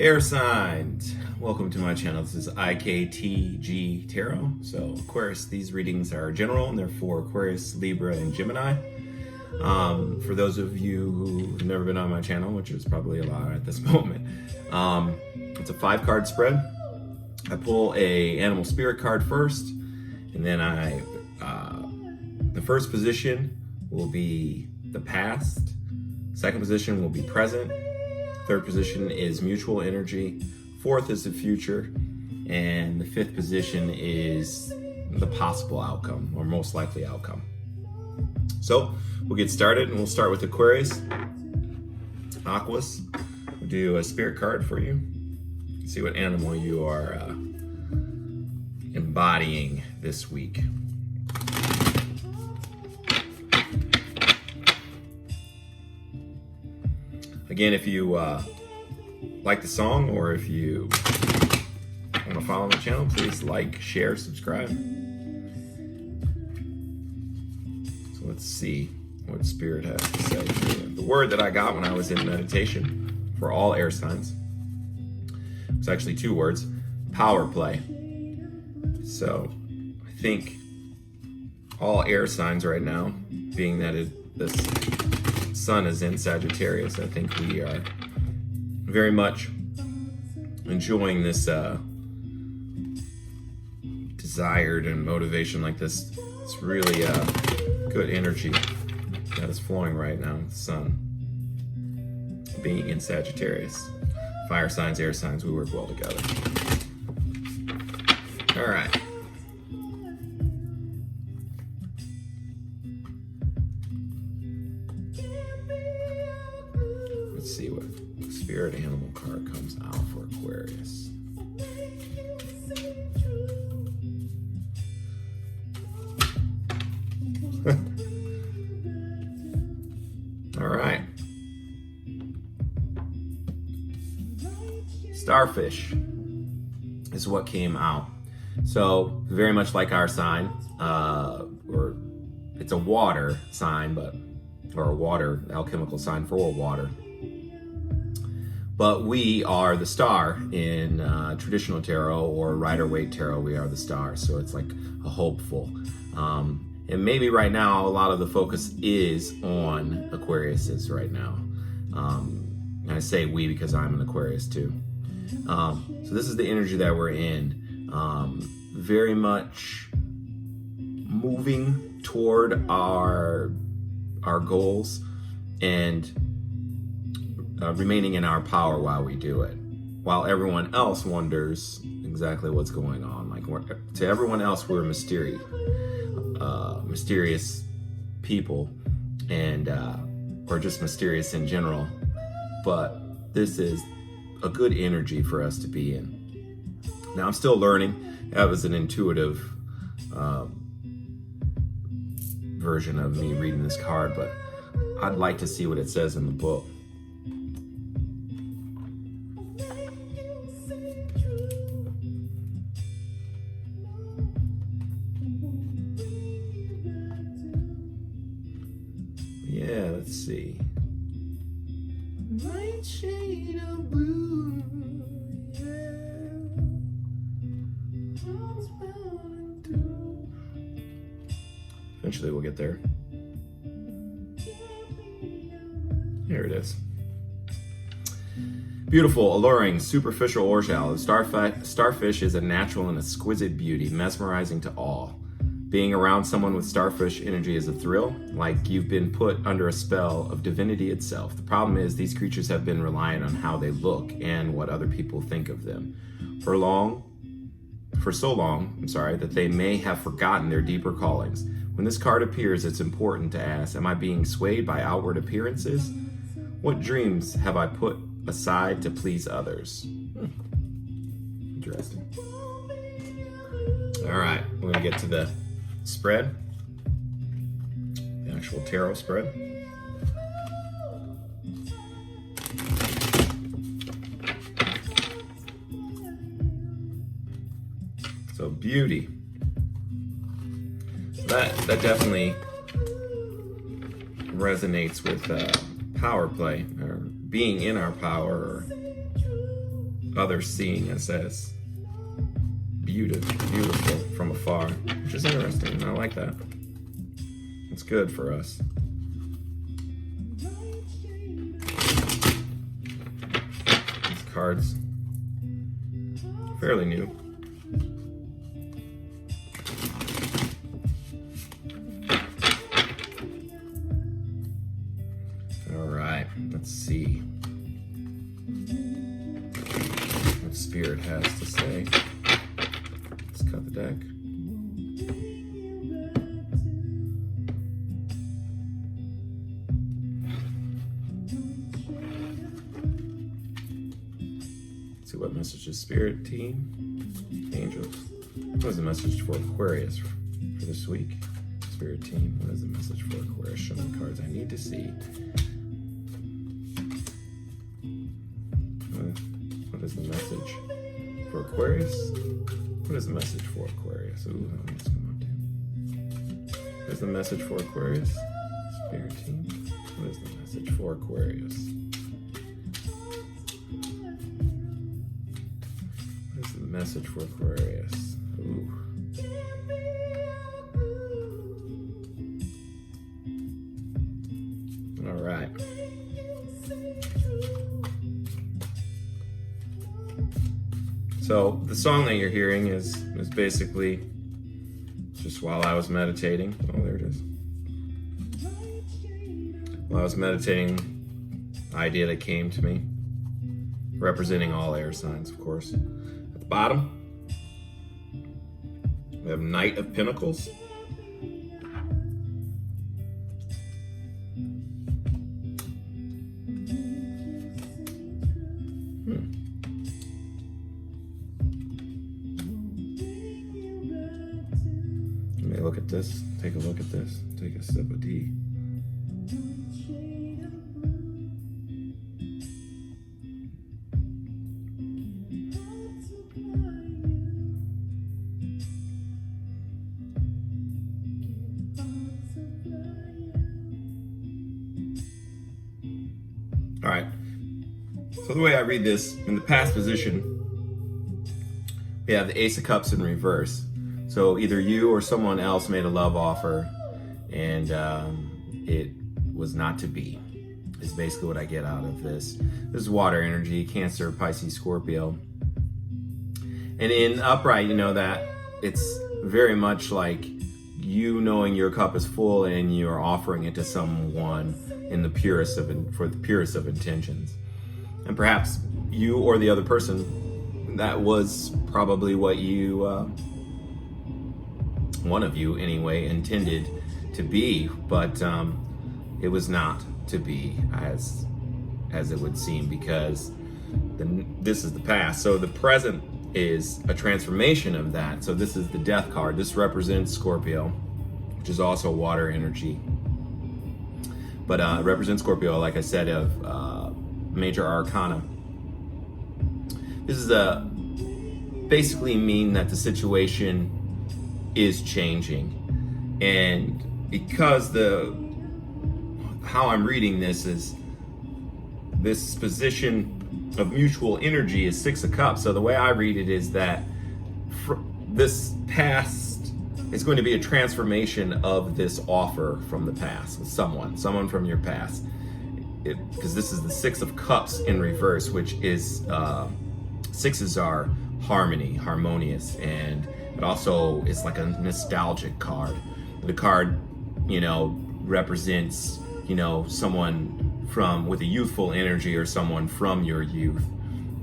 Air signs, welcome to my channel. This is IKTG Tarot. So Aquarius, these readings are general and they're for Aquarius, Libra, and Gemini. For those of you who've never been on my channel, which is probably a lot at this moment, it's a 5-card spread. I pull a animal spirit card first, and then the first position will be the past, second position will be present, third position is mutual energy, fourth is the future, and the fifth position is the possible outcome or most likely outcome. So we'll get started, and we'll start with Aquarius. Aquas, we'll do a spirit card for you. See what animal you are embodying this week. Again, if you like the song, or if you want to follow the channel, please like, share, subscribe. So let's see what Spirit has to say here. The word that I got when I was in meditation for all air signs was actually 2 words: power play. So I think all air signs right now, being that this sun is in Sagittarius, I think we are very much enjoying this desired and motivation, like this. It's really good energy that is flowing right now with the sun being in Sagittarius. Fire signs, air signs, we work well together. All right. Let's see what spirit animal card comes out for Aquarius. All right. Starfish is what came out. So very much like our sign, or it's a water sign, or a water alchemical sign for water. But we are the star in traditional tarot or Rider-Waite tarot. We are the star, so it's like a hopeful. And maybe right now a lot of the focus is on Aquariuses right now. And I say we because I'm an Aquarius too. So this is the energy that we're in. Very much moving toward our goals, and remaining in our power while we do it, while everyone else wonders exactly what's going on. Like, to everyone else, we're mysterious people, and or just mysterious in general. But this is a good energy for us to be in. Now, I'm still learning. That was an intuitive version of me reading this card, but I'd like to see what it says in the book. Yeah, let's see. Light shade of blue, yeah. Eventually we'll get there. Here it is. Beautiful, alluring, superficial or shallow. Starfish is a natural and exquisite beauty, mesmerizing to all. Being around someone with starfish energy is a thrill, like you've been put under a spell of divinity itself. The problem is these creatures have been reliant on how they look and what other people think of them for so long, that they may have forgotten their deeper callings. When this card appears, it's important to ask, am I being swayed by outward appearances? What dreams have I put aside to please others? Interesting. All right, we're gonna get to the spread, the actual tarot spread. So beauty. That definitely resonates with power play, or being in our power, or others seeing us as beautiful from afar, which is interesting, and I like that. It's good for us. These cards, fairly new. All right, let's see what Spirit has to say. Let's cut the deck. Let's see what messages Spirit team, angels. What is the message for Aquarius for this week? Spirit team, what is the message for Aquarius? Show me the cards I need to see. What is the message for Aquarius? What is the message for Aquarius? Ooh, that one's come up too. What is the message for Aquarius? Spirit team. What is the message for Aquarius? What is the message for Aquarius? Ooh. All right. So the song that you're hearing is basically just while I was meditating. Oh, there it is. While I was meditating, the idea that came to me, representing all air signs, of course. At the bottom, we have Knight of Pentacles. Look at this, take a look at this, take a sip of tea. All right, so the way I read this, in the past position, we have the Ace of Cups in reverse. So either you or someone else made a love offer and it was not to be, is basically what I get out of this. This is water energy, Cancer, Pisces, Scorpio. And in upright, you know that it's very much like you knowing your cup is full and you're offering it to someone in the for the purest of intentions. And perhaps you or the other person, that was probably what you, one of you anyway, intended to be, but it was not to be as it would seem, because this is the past. So the present is a transformation of that. So this is the Death card. This represents Scorpio, which is also water energy, but it represents Scorpio, like I said, of major arcana. This is basically mean that the situation is changing, and because how I'm reading this is this position of mutual energy is Six of Cups. So the way I read it is that this past is going to be a transformation of this offer from the past with someone from your past, because this is the Six of Cups in reverse, which is sixes are harmonious, and it also is like a nostalgic card. The card, represents, someone with a youthful energy, or someone from your youth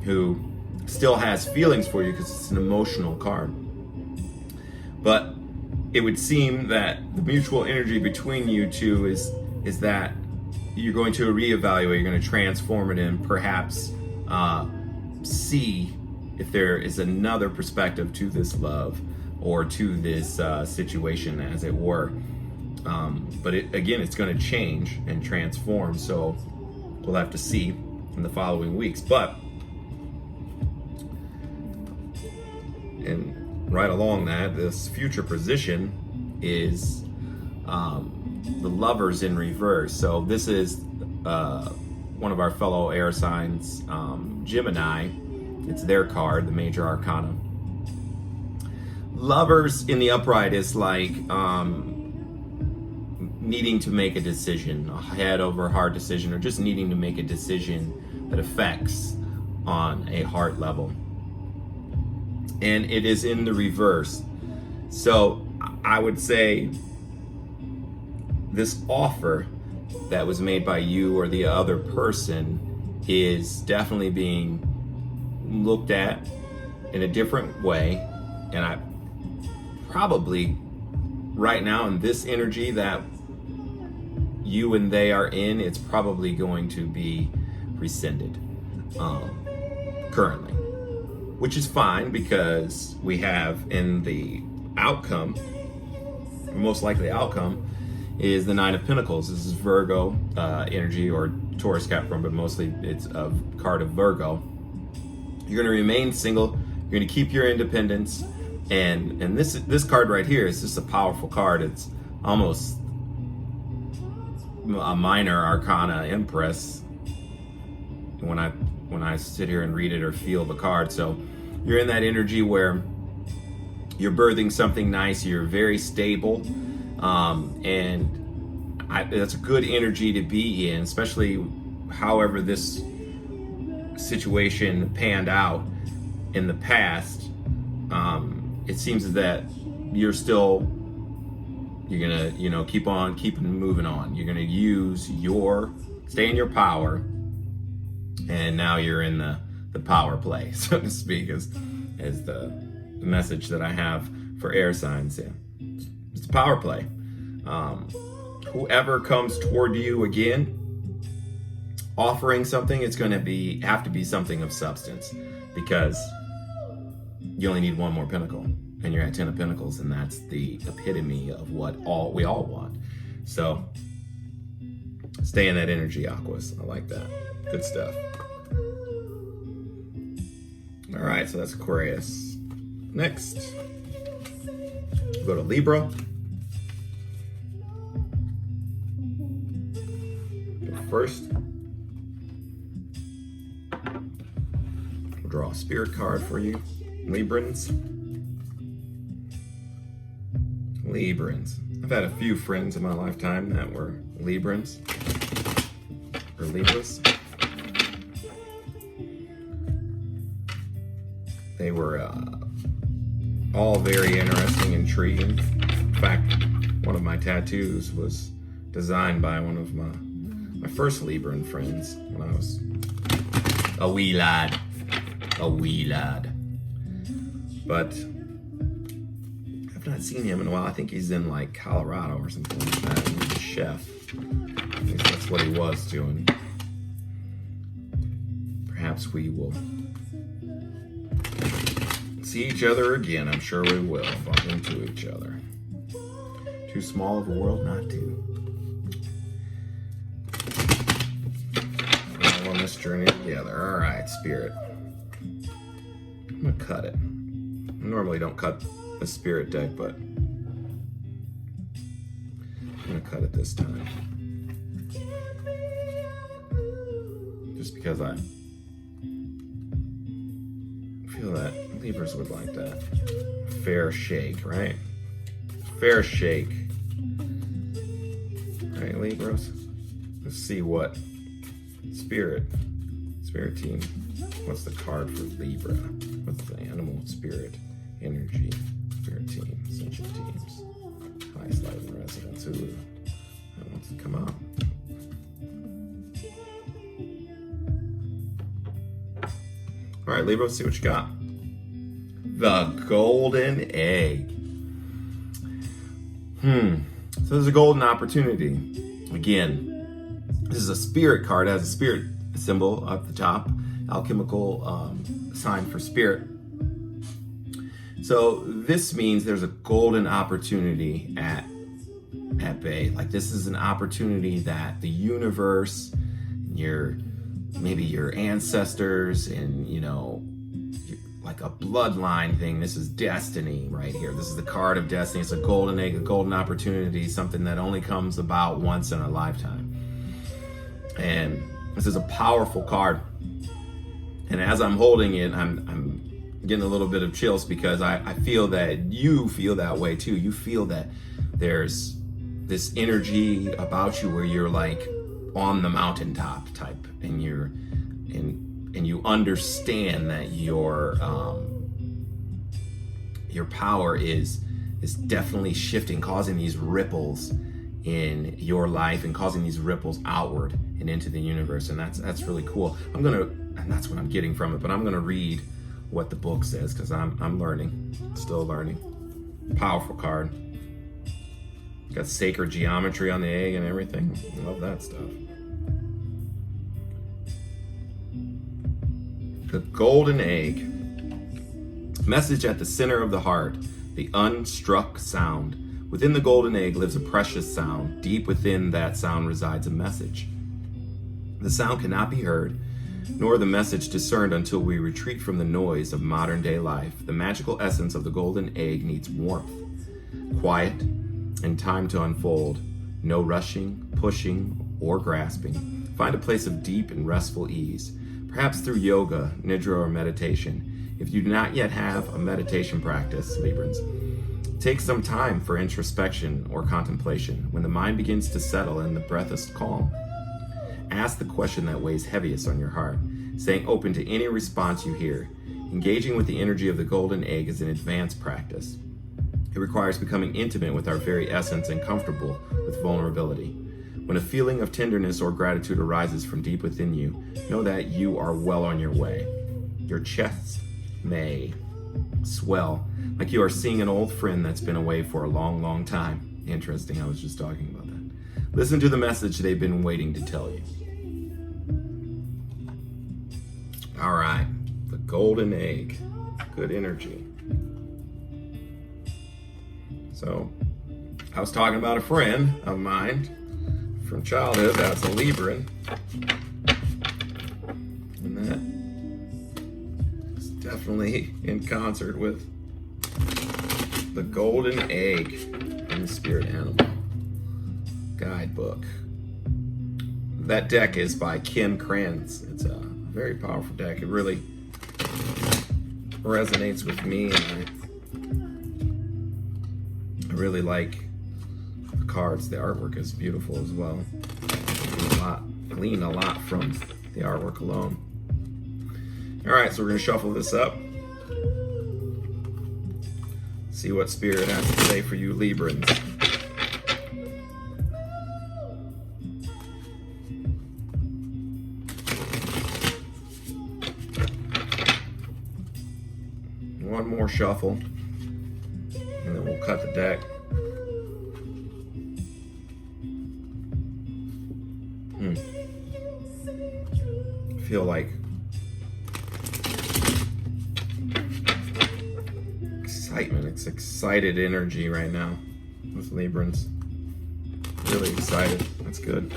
who still has feelings for you, because it's an emotional card. But it would seem that the mutual energy between you two is that you're going to reevaluate, you're going to transform it, and perhaps see if there is another perspective to this love or to this situation, as it were. But it's going to change and transform. So we'll have to see in the following weeks. But, and right along that, this future position is the Lovers in reverse. So this is one of our fellow air signs, Gemini, It's their card, the major arcana. Lovers in the upright is like needing to make a decision, a head over heart decision, or just needing to make a decision that affects on a heart level. And it is in the reverse. So I would say this offer that was made by you or the other person is definitely being looked at in a different way. And I probably right now in this energy that you and they are in, it's probably going to be rescinded currently, which is fine because we have in the outcome, or most likely outcome, is the Nine of Pentacles. This is Virgo energy or Taurus Capricorn, but mostly it's a card of Virgo. You're going to remain single. You're going to keep your independence, and this card right here is just a powerful card. It's almost a minor arcana Empress when I sit here and read it or feel the card. So you're in that energy where you're birthing something nice. You're very stable, and that's a good energy to be in, especially however this situation panned out in the past. It seems that you're gonna keep on keeping moving on. You're gonna stay in your power, and now you're in the power play, so to speak, as the message that I have for air signs. Yeah, it's a power play. Whoever comes toward you again offering something, it's going to have to be something of substance, because you only need one more pentacle and you're at 10 of Pentacles, and that's the epitome of what we all want. So stay in that energy, Aquas. I like that. Good stuff. All right, so that's Aquarius. Next, we'll go to Libra. First, we'll draw a spirit card for you, Librans. I've had a few friends in my lifetime that were Librans or Libras. They were all very interesting, intriguing. In fact, one of my tattoos was designed by one of my first Libran friends when I was a wee lad. But I've not seen him in a while. I think he's in like Colorado or something like that. He's a chef. I think that's what he was doing. Perhaps we will see each other again. I'm sure we will bump into each other. Too small of a world not to. We're all on this journey together. All right, Spirit. I'm gonna cut it. I normally don't cut the Spirit deck, but I'm gonna cut it this time. Just because I feel that Libras would like that. Fair shake, right? Fair shake. All right, Libras. Let's see what Spirit team. What's the card for Libra? What's the animal, spirit, energy, spirit team, essential teams, highest light and residence? Ooh, that wants to come out. All right, Libra, let's see what you got. The golden egg. So there's a golden opportunity. Again, this is a spirit card. It has a spirit symbol up the top, alchemical sign for spirit. So this means there's a golden opportunity at bay. Like, this is an opportunity that the universe, maybe your ancestors, and like a bloodline thing. This is destiny right here. This is the card of destiny. It's a golden egg, a golden opportunity, something that only comes about once in a lifetime. And this is a powerful card. And as I'm holding it, I'm getting a little bit of chills because I feel that you feel that way too. You feel that there's this energy about you where you're like on the mountaintop type, and you understand that your power is definitely shifting, causing these ripples in your life and causing these ripples outward and into the universe. And that's really cool. And that's what I'm getting from it, but I'm gonna read what the book says because I'm learning, still learning. Powerful card. Got sacred geometry on the egg and everything. Love that stuff. The golden egg. Message at the center of the heart, the unstruck sound. Within the golden egg lives a precious sound. Deep within that sound resides a message. The sound cannot be heard, nor the message discerned until we retreat from the noise of modern day life. The magical essence of the golden egg needs warmth, quiet, and time to unfold. No rushing, pushing, or grasping. Find a place of deep and restful ease, perhaps through yoga, nidra, or meditation. If you do not yet have a meditation practice, Librans, take some time for introspection or contemplation. When the mind begins to settle and the breath is calm, ask the question that weighs heaviest on your heart, staying open to any response you hear. Engaging with the energy of the golden egg is an advanced practice. It requires becoming intimate with our very essence and comfortable with vulnerability. When a feeling of tenderness or gratitude arises from deep within you, know that you are well on your way. Your chest may swell like you are seeing an old friend that's been away for a long, long time. Interesting, I was just talking about that. Listen to the message they've been waiting to tell you. All right, the golden egg, good energy. So, I was talking about a friend of mine from childhood that's a Libran, and that is definitely in concert with the golden egg in the spirit animal guidebook. That deck is by Kim Kranz. It's a very powerful deck. It really resonates with me, and I really like the cards. The artwork is beautiful as well. Glean a lot from the artwork alone. All right, so we're gonna shuffle this up. See what Spirit has to say for you Librans. One more shuffle, and then we'll cut the deck. I feel like excitement. It's excited energy right now with Librans. Really excited. That's good.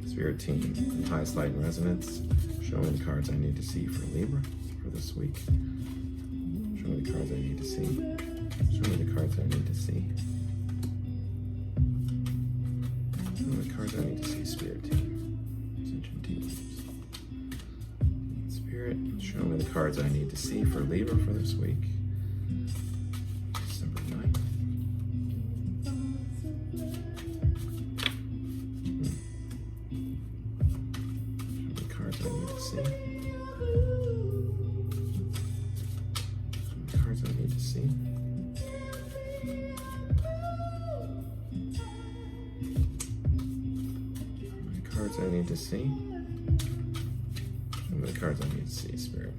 Spirit team, highest light and resonance. Show me the cards I need to see for Libra for this week. Show me the cards I need to see. Show me the cards I need to see. Show me the cards I need to see, Spirit team. Ascension teams. Spirit, show me the cards I need to see for Libra for this week. December 9th. I need to see. How many cards I need to see, Spirit?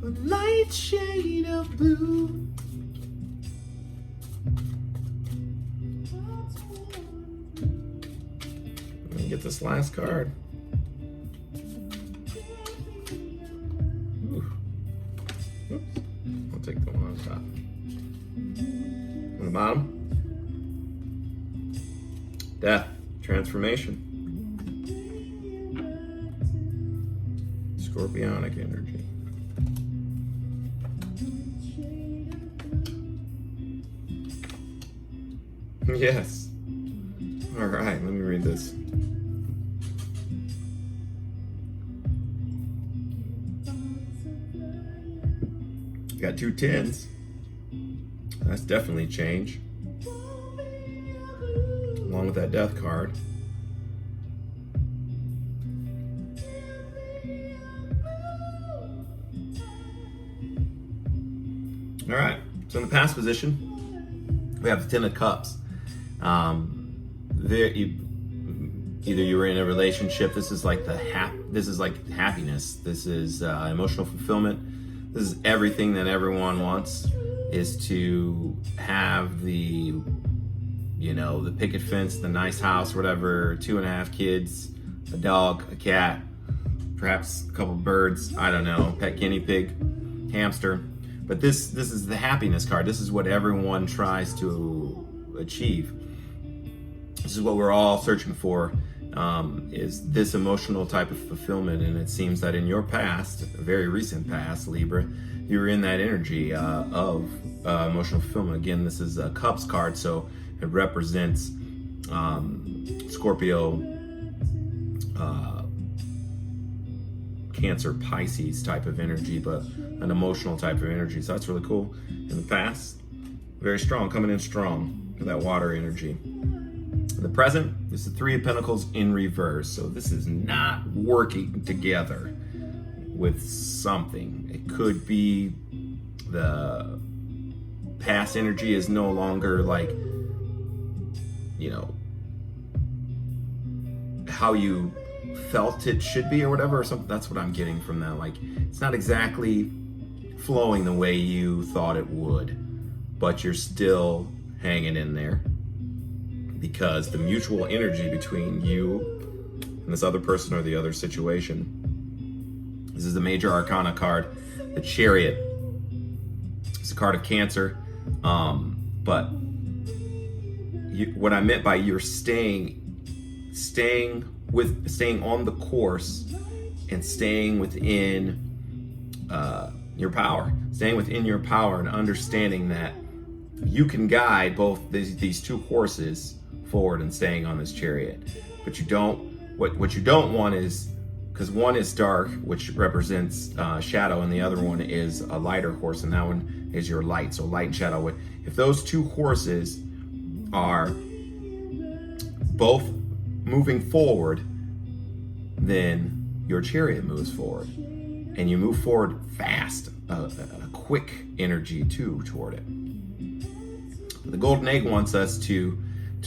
A light shade of blue. this last card. Ooh. Oops. I'll take the one on top. On the bottom, death, transformation, scorpionic energy. Yes. All right, let me read this. Got 2 10s. That's definitely change. Along with that death card. All right, so in the past position, we have the 10 of Cups. Either you were in a relationship. This is like this is like happiness. This is emotional fulfillment. This is everything that everyone wants, is to have the picket fence, the nice house, whatever, 2.5 kids, a dog, a cat, perhaps a couple birds, I don't know, pet guinea pig, hamster. But this is the happiness card. This is what everyone tries to achieve. This is what we're all searching for, is this emotional type of fulfillment. And it seems that in your past, a very recent past, Libra, you were in that energy of emotional fulfillment. Again, this is a Cups card, so it represents Scorpio, Cancer, Pisces type of energy, but an emotional type of energy. So that's really cool. In the past, very strong, coming in strong with that water energy. In the present, this is the 3 of Pentacles in reverse. So this is not working together with something. It could be the past energy is no longer like, how you felt it should be or whatever, or something. That's what I'm getting from that. Like, it's not exactly flowing the way you thought it would, but you're still hanging in there, because the mutual energy between you and this other person or the other situation. This is the Major Arcana card, the Chariot. It's a card of Cancer, but what I meant by you're staying on the course and staying within your power, and understanding that you can guide both these 2 horses forward and staying on this chariot. But you don't, what you don't want is, because one is dark, which represents shadow, and the other one is a lighter horse, and that one is your light. So light and shadow. If those 2 horses are both moving forward, then your chariot moves forward, and you move forward fast, a quick energy too toward it. The Golden Egg wants us to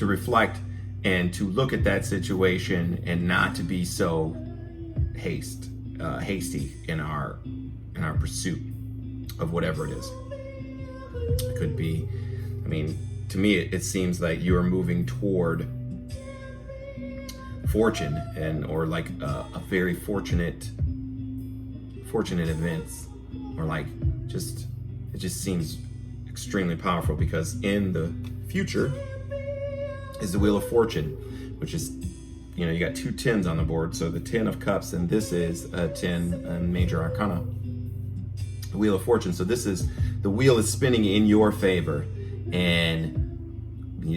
reflect and to look at that situation and not to be so hasty in our pursuit of whatever it is. It could be, to me, it seems like you are moving toward fortune, or like a very fortunate events, or like it just seems extremely powerful, because in the future is the Wheel of Fortune, which is, you got 2 10s on the board. So the 10 of Cups, and this is a 10 and Major Arcana, the Wheel of Fortune. So this is, the wheel is spinning in your favor, and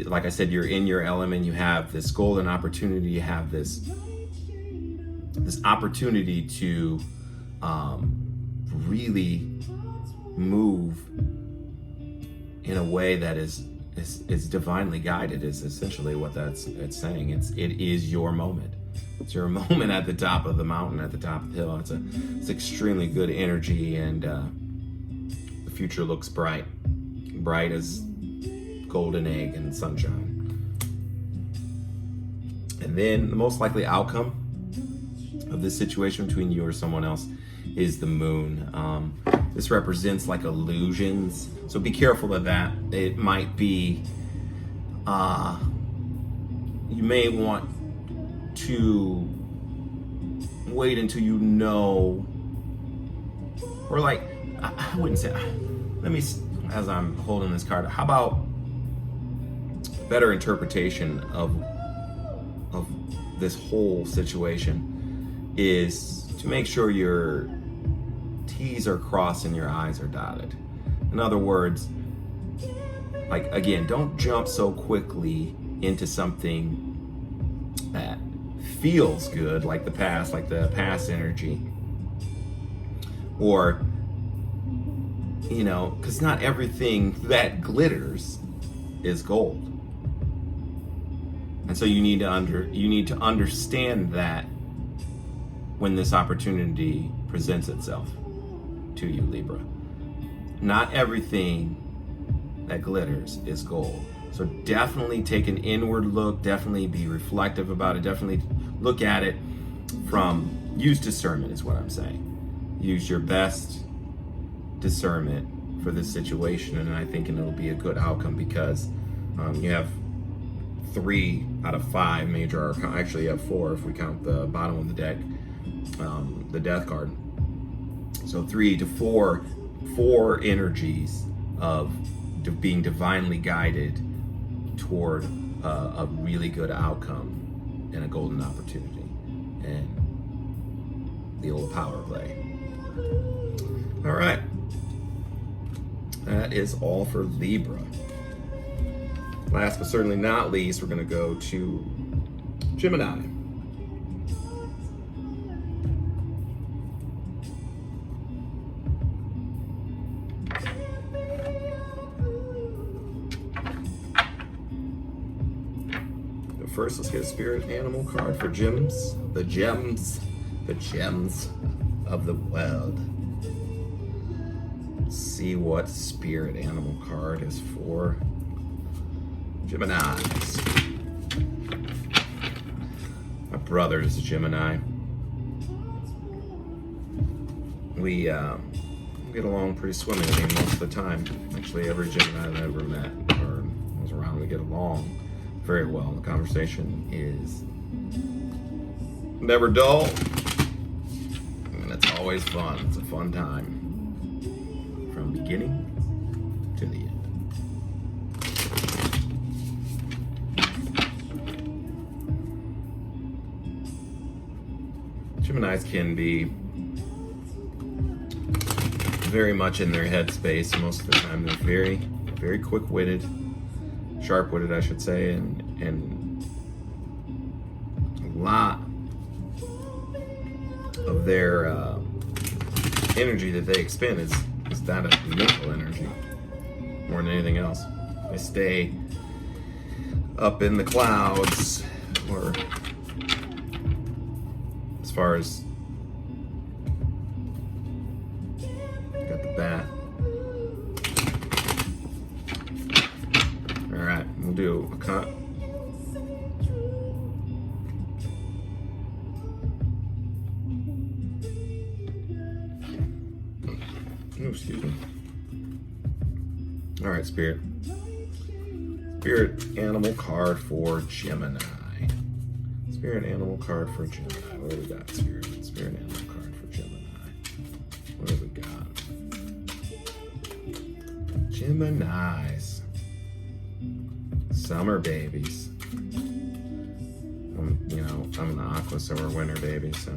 like I said, you're in your element. You have this golden opportunity. You have this opportunity to really move in a way that is divinely guided, is essentially what it's saying. It is your moment. It's your moment at the top of the mountain, at the top of the hill. It's extremely good energy, and the future looks bright as golden egg and sunshine. And then the most likely outcome of this situation between you or someone else is the moon. This represents like illusions, so be careful of that. It might be, you may want to wait until you know, or like, I wouldn't say, let me, as I'm holding this card, how about better interpretation of this whole situation is to make sure your T's are crossed and your I's are dotted. In other words, like, again, don't jump so quickly into something that feels good, like the past energy, or, you know, because not everything that glitters is gold. And so you need to understand that when this opportunity presents itself to you, Libra. Not everything that glitters is gold. So definitely take an inward look, definitely be reflective about it, definitely look at it use discernment is what I'm saying. Use your best discernment for this situation, and I think it'll be a good outcome because you have 3 out of 5 major arcana. Actually, you have 4 if we count the bottom of the deck, the death card. So 3 to 4 energies of being divinely guided toward a really good outcome and a golden opportunity and the old power play. All right, that is all for Libra. Last but certainly not least, we're going to go to Gemini. But first, let's get a spirit animal card for gems. The gems of the world. Let's see what spirit animal card is for Geminis. My brother's a Gemini. We get along pretty swimmingly most of the time. Actually, every Gemini I've ever met or was around, we get along very well. The conversation is never dull, and it's always fun. It's a fun time from beginning to the end. Geminis can be very much in their headspace most of the time. They're very, very quick-witted, sharp-witted, I should say, and a lot of their energy that they expend is that of mental energy more than anything else. They stay up in the clouds, or as far as got the bat. All right, we'll do a cut. Oh, excuse me. All right, Spirit animal card for Gemini. Spirit animal card for Gemini. What do we got? Spirit animal card for Gemini. What do we got? Geminis. Summer babies. I'm an aqua, so we're winter babies, so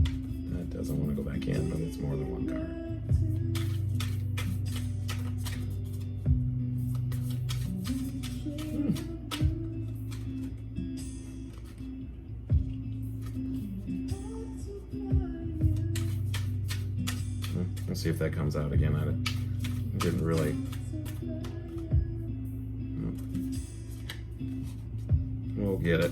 that doesn't want to go back in, but it's more than one card. Let's see if that comes out again. I didn't really. We'll get it.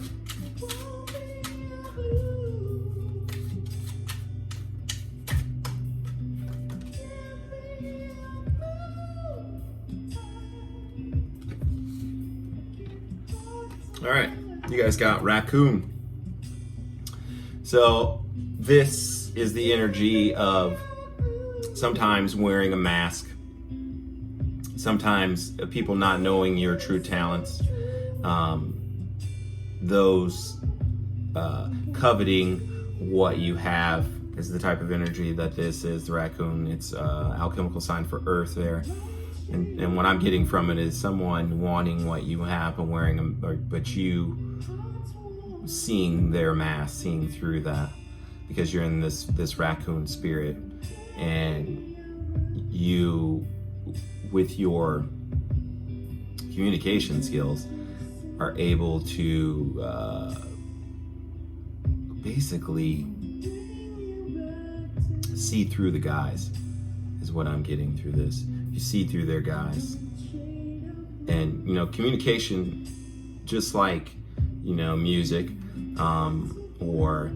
All right, you guys got raccoon. So this is the energy of sometimes wearing a mask, sometimes people not knowing your true talents, those coveting what you have is the type of energy that this is. The raccoon, it's alchemical sign for earth there. And what I'm getting from it is someone wanting what you have and wearing them, but you seeing their mask, seeing through that, because you're in this raccoon spirit, and you, with your communication skills, are able to basically see through the guys, is what I'm getting through this. You see through their guys. And, you know, communication, just like, you know, music, or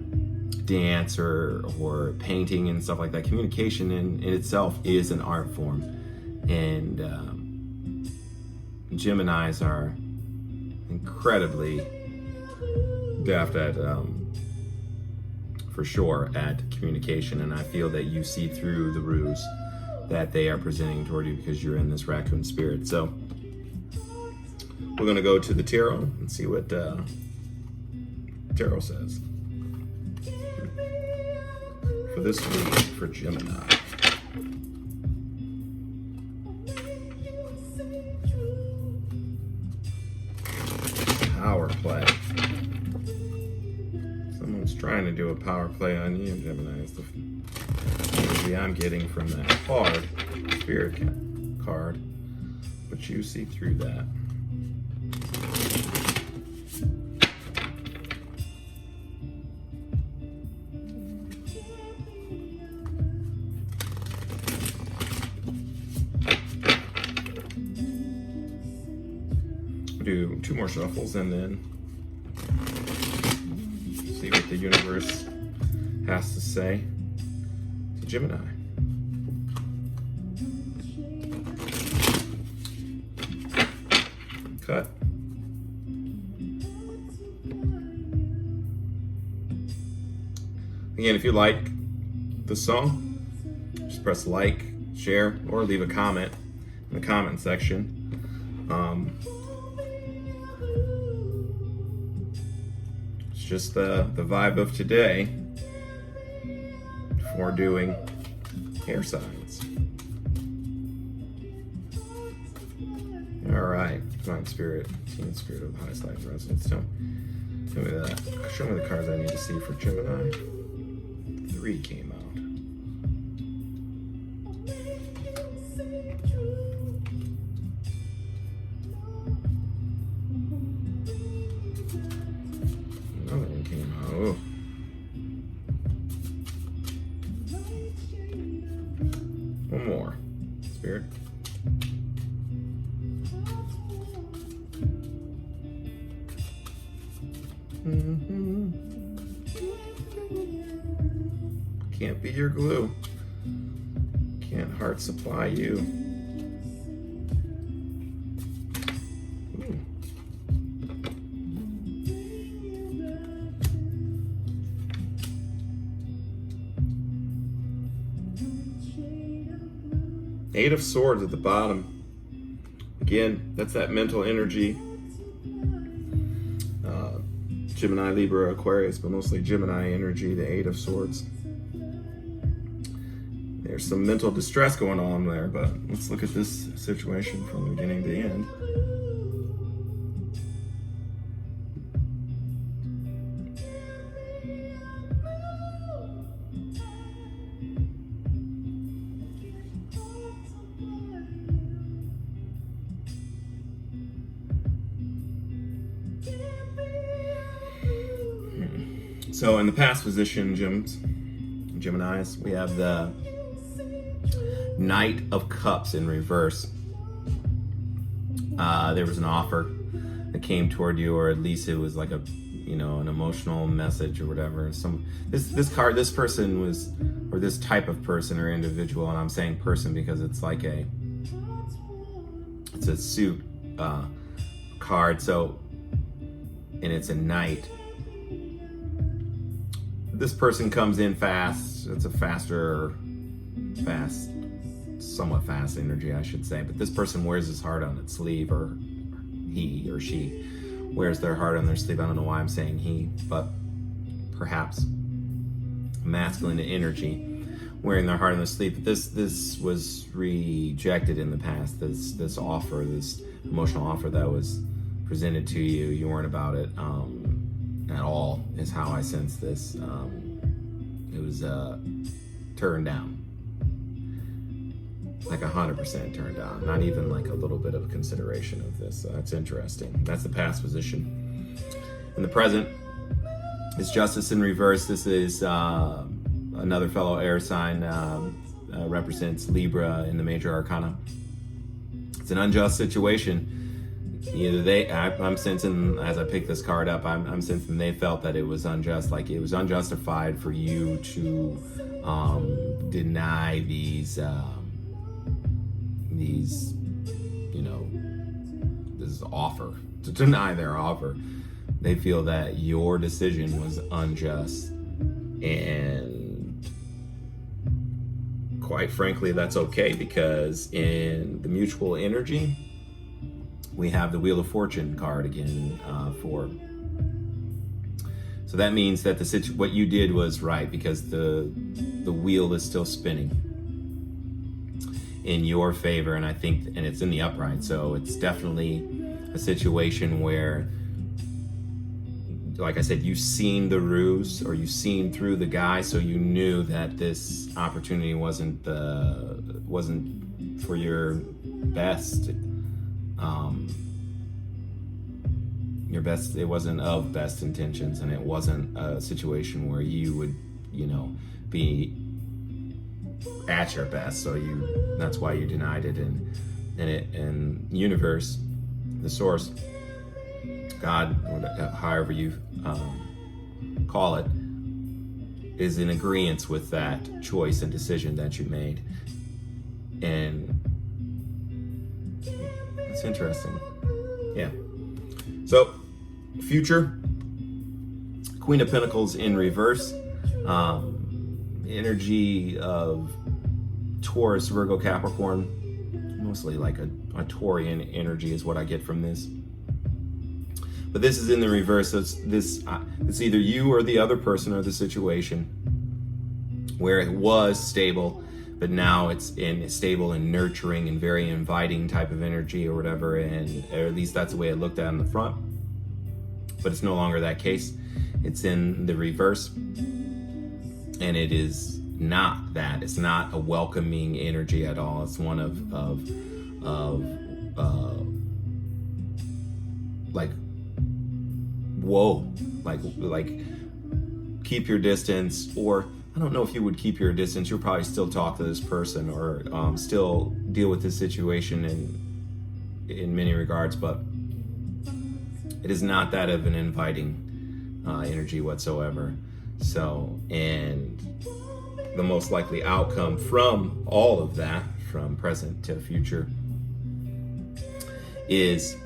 dance or painting and stuff like that, communication in itself is an art form. And Geminis are incredibly deft at, for sure, at communication. And I feel that you see through the ruse that they are presenting toward you because you're in this raccoon spirit. So we're going to go to the tarot and see what tarot says for this week for Gemini. Power play. Someone's trying to do a power play on you, Gemini. It's the energy I'm getting from that card, Spirit card, but you see through that. Do 2 more shuffles and then see what the universe has to say to Gemini. Cut. Again, if you like the song, just press like, share, or leave a comment in the comment section. It's just the vibe of today for doing air signs. All right, Divine Spirit, Team Spirit of the highest light and resonance. Tell me that. Show me the cards I need to see for Gemini. 3 came out. Another one came out. Oh. One more. Spirit. Can't be your glue. Can't heart supply you. Ooh. Eight of Swords at the bottom. Again, that's that mental energy. Gemini, Libra, Aquarius, but mostly Gemini energy, the 8 of Swords. There's some mental distress going on there, but let's look at this situation from the beginning to the end. So in the past position, Geminis, we have the Knight of Cups in reverse. There was an offer that came toward you, or at least it was like a, you know, an emotional message or whatever. This person was, or this type of person or individual, and I'm saying person because it's like it's a suit card. So, and it's a knight. This person comes in fast. It's a somewhat fast energy, I should say. But this person wears his heart on its sleeve, or he or she wears their heart on their sleeve. I don't know why I'm saying he, but perhaps masculine energy, wearing their heart on their sleeve. But this was rejected in the past. This offer, this emotional offer that was presented to you, you weren't about it at all, is how I sense this. It was turned down, like 100% turned down, not even like a little bit of consideration of this. So that's interesting. That's the past position. In the present is justice in reverse. This is another fellow air sign, represents Libra in the major arcana. It's an unjust situation. Either I'm sensing, as I pick this card up, I'm sensing they felt that it was unjust, like it was unjustified for you to deny these, this offer, to deny their offer. They feel that your decision was unjust, and quite frankly, that's okay, because in the mutual energy, we have the Wheel of Fortune card again for. So that means that what you did was right, because the wheel is still spinning in your favor, and I think, and it's in the upright. So it's definitely a situation where, like I said, you've seen the ruse, or you've seen through the guy, so you knew that this opportunity wasn't for your best. It wasn't of best intentions, and it wasn't a situation where you would, be at your best. So that's why you denied it. And universe, the source, God, or however you call it, is in agreement with that choice and decision that you made. And it's interesting. Yeah. So, future, Queen of Pentacles in reverse, energy of Taurus, Virgo, Capricorn, mostly like a Taurian energy is what I get from this. But this is in the reverse. So it's either you or the other person or the situation where it was stable, but now it's stable and nurturing and very inviting type of energy or whatever, or at least that's the way it looked at in the front. But it's no longer that case. It's in the reverse, and it is not that. It's not a welcoming energy at all. It's one of like, whoa, like keep your distance, or I don't know if you would keep your distance. You'll probably still talk to this person, or still deal with this situation in many regards, but it is not that of an inviting energy whatsoever. So, and the most likely outcome from all of that, from present to future, is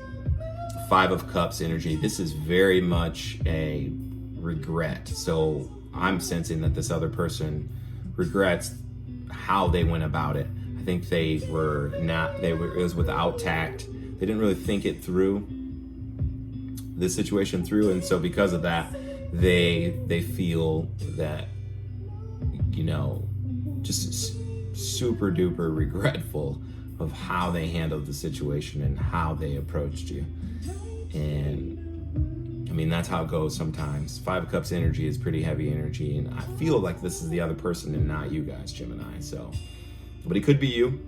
Five of Cups energy. This is very much a regret. So I'm sensing that this other person regrets how they went about it. I think it was without tact. They didn't really think it through, this situation through, and so because of that, they feel that, just super duper regretful of how they handled the situation and how they approached you. And I mean, that's how it goes sometimes. Five of Cups energy is pretty heavy energy, and I feel like this is the other person and not you guys, Gemini. So, but it could be you.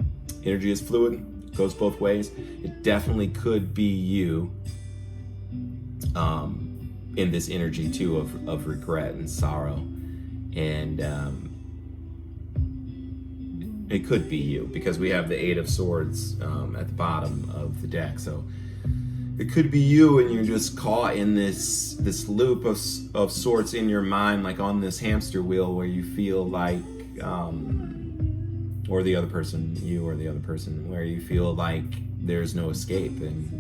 Energy is fluid, goes both ways. It definitely could be you in this energy too of regret and sorrow, and it could be you, because we have the Eight of Swords at the bottom of the deck. So it could be you, and you're just caught in this loop of sorts in your mind, like on this hamster wheel, where you feel like, or the other person, you or the other person, where you feel like there's no escape, and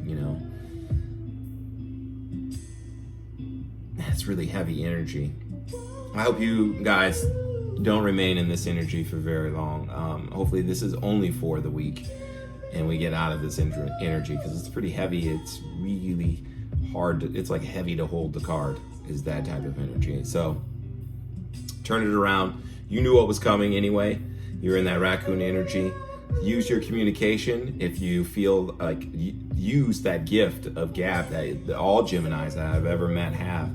it's really heavy energy. I hope you guys don't remain in this energy for very long. Hopefully this is only for the week, and we get out of this energy, because it's pretty heavy. It's really hard it's like heavy to hold the card, is that type of energy. So turn it around. You knew what was coming anyway. You're in that raccoon energy. Use your communication. If you feel like, use that gift of gab that all Geminis that I've ever met have,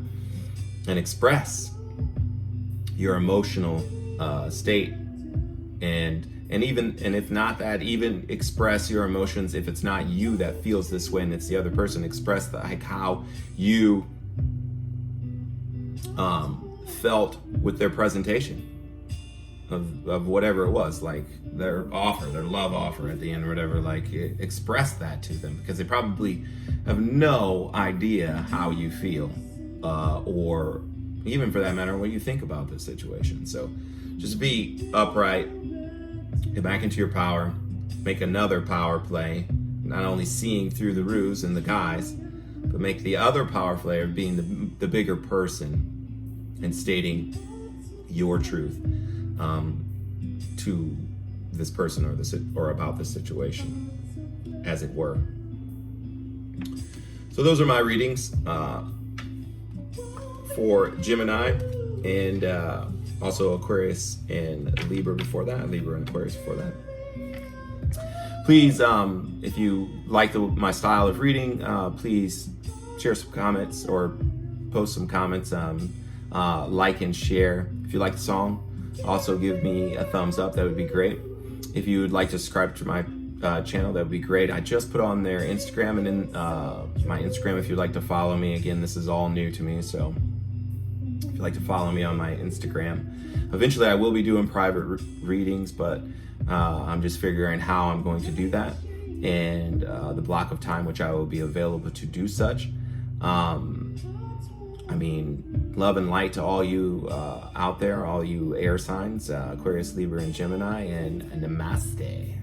and express your emotional state, and if not that, even express your emotions. If it's not you that feels this way and it's the other person, express like how you felt with their presentation of whatever it was, like their offer, their love offer at the end or whatever. Like, express that to them, because they probably have no idea how you feel, or even for that matter, what you think about this situation. So just be upright, get back into your power, make another power play, not only seeing through the ruse and the guise, but make the other power play of being the bigger person and stating your truth to this person or about this situation, as it were. So those are my readings for Gemini, and also Aquarius and Libra before that, Libra and Aquarius before that. Please, if you like my style of reading, please share some comments or post some comments, like and share. If you like the song, also give me a thumbs up, that would be great. If you would like to subscribe to my channel, that would be great. I just put on their Instagram, and in my Instagram, if you'd like to follow me. Again, this is all new to me, so if you'd like to follow me on my Instagram. Eventually I will be doing private readings, but I'm just figuring how I'm going to do that, and the block of time which I will be available to do such. I mean, love and light to all you out there, all you air signs, Aquarius, Libra, and Gemini, and Namaste.